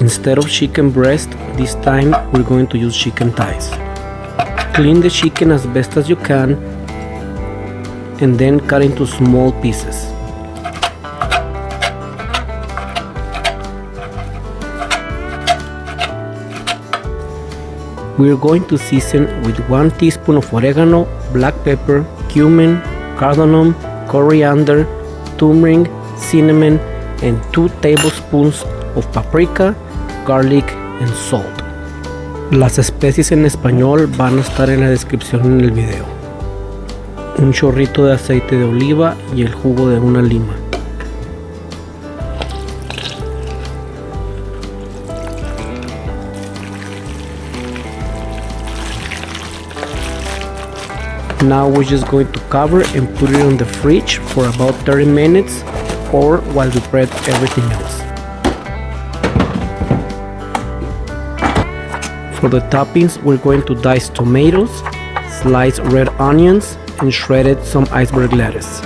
Instead of chicken breast, this time we're going to use chicken thighs. Clean the chicken as best as you can and then cut into small pieces. We're going to season with 1 teaspoon of oregano, black pepper, cumin, cardamom, coriander, turmeric, cinnamon, and 2 tablespoons of paprika, garlic, and salt. Las especies en español van a estar en la descripción en el video. Un chorrito de aceite de oliva y el jugo de una lima. Now we're just going to cover and put it on the fridge for about 30 minutes or while we prep everything else. For the toppings, we're going to dice tomatoes, slice red onions, and shredded some iceberg lettuce.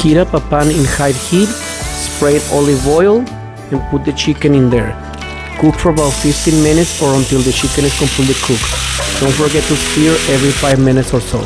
Heat up a pan in high heat, spread olive oil, and put the chicken in there. Cook for about 15 minutes or until the chicken is completely cooked. Don't forget to stir every 5 minutes or so.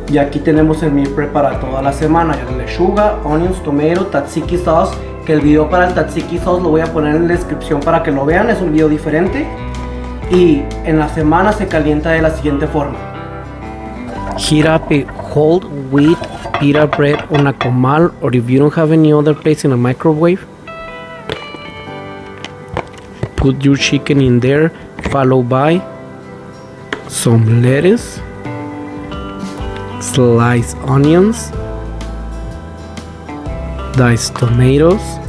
Y aquí tenemos el meal prep para toda la semana. Lechuga, onions, tomato, tzatziki sauce. Que el video para el tzatziki sauce lo voy a poner en la descripción para que lo vean. Es un video diferente. Y en la semana se calienta de la siguiente forma. Heat up a whole wheat pita bread on a comal, or if you don't have any other place, in a microwave. Put your chicken in there, followed by some lettuce, sliced onions, diced tomatoes,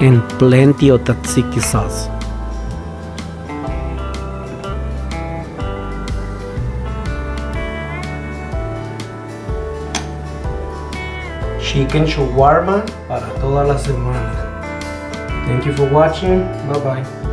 and plenty of tzatziki sauce. Chicken shawarma para toda la semana. Thank you for watching. Bye bye.